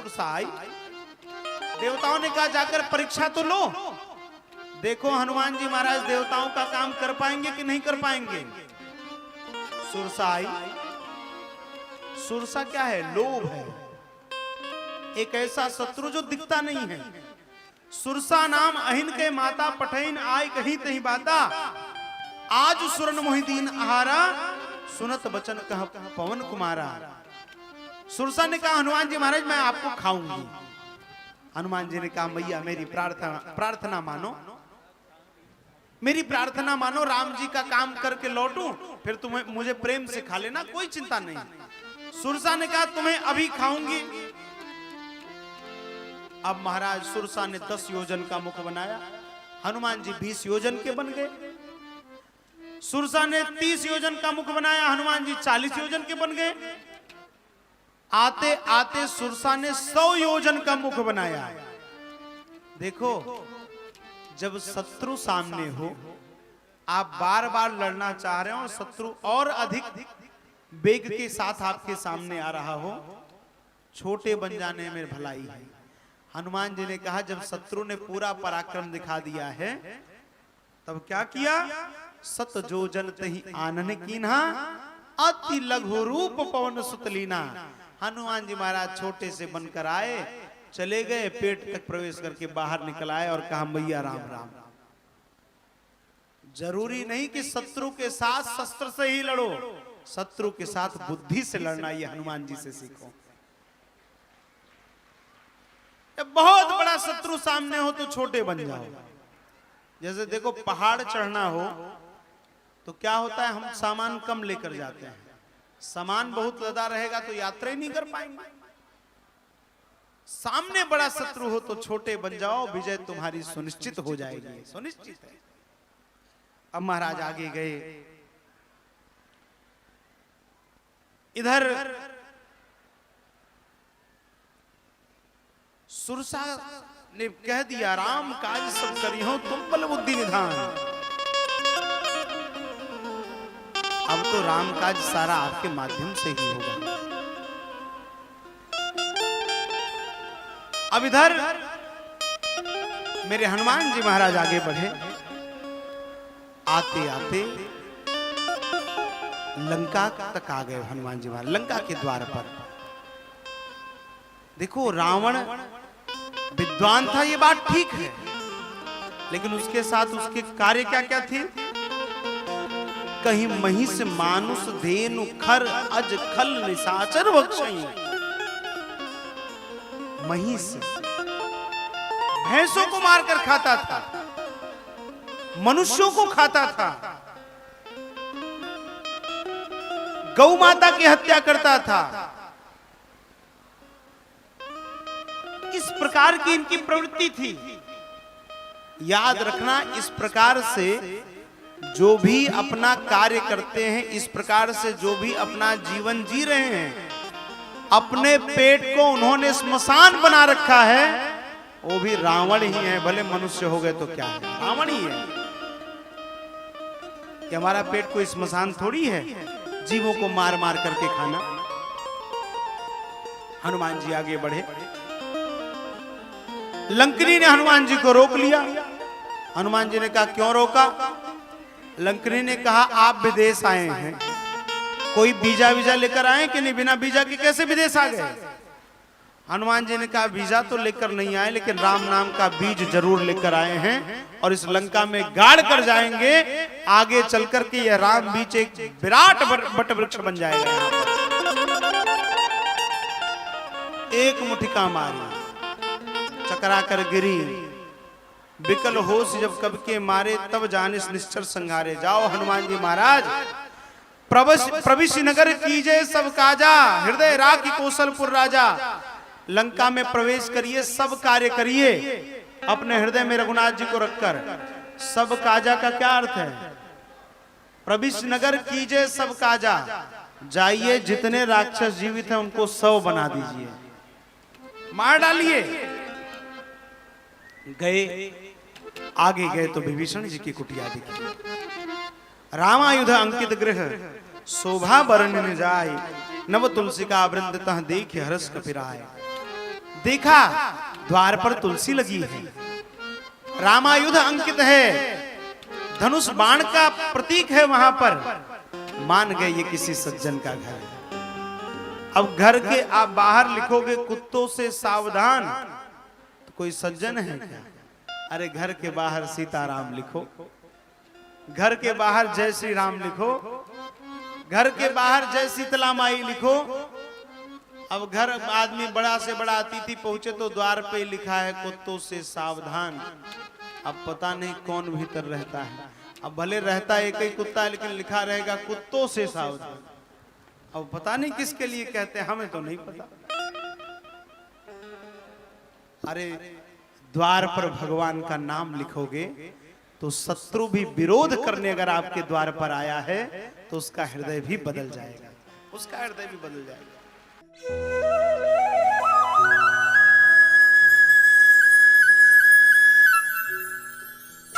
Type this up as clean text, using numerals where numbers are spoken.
सुरसा आई। देवताओं ने कहा जाकर परीक्षा तो लो, देखो हनुमान जी महाराज देवताओं का काम कर पाएंगे कि नहीं कर पाएंगे। सुरसा आई। सुरसा क्या है? लोभ है, एक ऐसा शत्रु जो दिखता नहीं है। सुरसा नाम अहिन के माता पठैन आय कहीं तही बाता, आज सुरन मोहिदीन आहारा, सुनत बचन कह पवन कुमारा। सुरसा ने कहा हनुमान जी महाराज मैं आपको खाऊंगी। हनुमान जी ने कहा मैया मेरी प्रार्थना मानो, मेरी प्रार्थना मानो, राम जी का काम करके लौटूं फिर तुम्हें मुझे प्रेम से खा लेना, कोई चिंता नहीं। सुरसा ने कहा तुम्हें अभी खाऊंगी। अब महाराज सुरसा ने 10 योजन का मुख बनाया, हनुमान जी 20 योजन के बन गए। सुरसा ने 30 योजन का मुख बनाया, हनुमान जी 40 योजन के बन गए। आते आते सुरसा ने 100 योजन का मुख बनाया। देखो जब शत्रु सामने हो, आप बार बार लड़ना चाह रहे हो और शत्रु और अधिक वेग के साथ आपके सामने आ रहा हो, छोटे बन जाने में भलाई है। हनुमान जी ने कहा जब शत्रु ने पूरा पराक्रम दिखा दिया है तब क्या किया? सत जोजन तही आनन कीन्हा, अति लघु रूप पवन सुतलीना। हनुमान जी महाराज छोटे से बनकर आए, चले गए, पेट तक प्रवेश करके बाहर निकल आए और कहा मैया राम राम। जरूरी नहीं कि शत्रु के साथ शस्त्र से ही लड़ो, शत्रु के साथ बुद्धि से लड़ना, ये हनुमान जी से सीखो। बहुत बड़ा शत्रु सामने हो तो छोटे बन जाओ। जैसे देखो पहाड़ चढ़ना हो तो क्या होता है, हम सामान कम लेकर जाते हैं, सामान बहुत ज्यादा रहेगा तो यात्रा ही नहीं कर पाएंगे। सामने बड़ा शत्रु हो तो छोटे बन जाओ, विजय तुम्हारी सुनिश्चित हो जाएगी, सुनिश्चित है। अब महाराज आगे गए, इधर सुरसा ने कह दिया राम काज सब करी हो तुम बल बुद्धि निधान। अब तो राम काज सारा आपके माध्यम से ही होगा। अब इधर मेरे हनुमान जी महाराज आगे बढ़े, आते आते लंका तक आ गए। हनुमान जी महाराज लंका के द्वार पर। देखो रावण विद्वान था, ये बात ठीक है, लेकिन उसके साथ उसके कार्य क्या क्या थे? कहीं महिष मानुष धेनु खर अज खल निशाचर बख्शई। महिष भैंसों को मारकर खाता था, मनुष्यों को खाता था, गौ माता की हत्या करता था। इस प्रकार की इनकी प्रवृत्ति थी। याद रखना, इस प्रकार से जो भी अपना कार्य करते हैं, इस प्रकार से जो भी अपना जीवन जी रहे हैं, अपने पेट को उन्होंने स्मशान बना रखा है, वो भी रावण ही है। भले मनुष्य हो गए तो क्या है, रावण ही है। कि हमारा पेट कोई स्मशान थोड़ी है, जीवों को मार मार करके खाना। हनुमान जी आगे बढ़े, लंकनी ने हनुमान जी को रोक लिया। हनुमान जी ने कहा क्यों रोका? लंकनी ने कहा आप विदेश आए हैं, कोई वीजा वीजा लेकर आए कि नहीं? बिना वीजा के कैसे विदेश आ गए? हनुमान जी ने कहा वीजा तो लेकर नहीं आए, लेकिन राम नाम का बीज जरूर लेकर आए हैं और इस लंका में गाड़ कर जाएंगे। आगे चलकर के यह राम बीज एक विराट वट वृक्ष बन जाएगा। एक मुठिका मारी, चकरा कर गिरी, बिकल होश जब कब के मारे, तब जानिस निश्चर संघारे। जाओ हनुमान जी महाराज, प्रविश नगर कीजिए सब काजा, हृदय राखी कौशलपुर राजा। लंका में प्रवेश करिए, सब कार्य करिए, अपने हृदय में रघुनाथ जी को रखकर। सब काजा का क्या अर्थ है? प्रविश नगर कीजिए सब काजा, जाइए जितने राक्षस जीवित हैं उनको 100 बना दीजिए, मार डालिए। गए, आगे गए तो विभीषण जी की कुटिया दिखी। रामायुध अंकित गृह शोभा बरन जाय, नव तुलसी का वृंद तह देख हरस कपिराय। देखा द्वार पर तुलसी लगी है, रामायुध अंकित है, धनुष बाण का प्रतीक है वहां पर। मान गए ये किसी सज्जन का घर है। अब घर के आप बाहर लिखोगे कुत्तों से सावधान, तो कोई सज्जन है क्या? अरे घर के बाहर सीताराम लिखो, घर के बाहर जय श्री राम लिखो, घर के बाहर जय शीतला माई लिखो। अब घर आदमी बड़ा से बड़ा अतिथि पहुंचे तो द्वार पे लिखा है कुत्तों से सावधान। अब पता नहीं कौन भीतर रहता है। अब भले रहता एक ही कुत्ता है, लेकिन लिखा रहेगा कुत्तों से सावधान। अब पता नहीं किसके लिए कहते हैं, हमें तो नहीं पता। अरे द्वार पर भगवान का नाम लिखोगे तो शत्रु भी विरोध करने अगर आपके द्वार पर आया है तो उसका हृदय भी बदल जाएगा, उसका हृदय भी बदल जाएगा।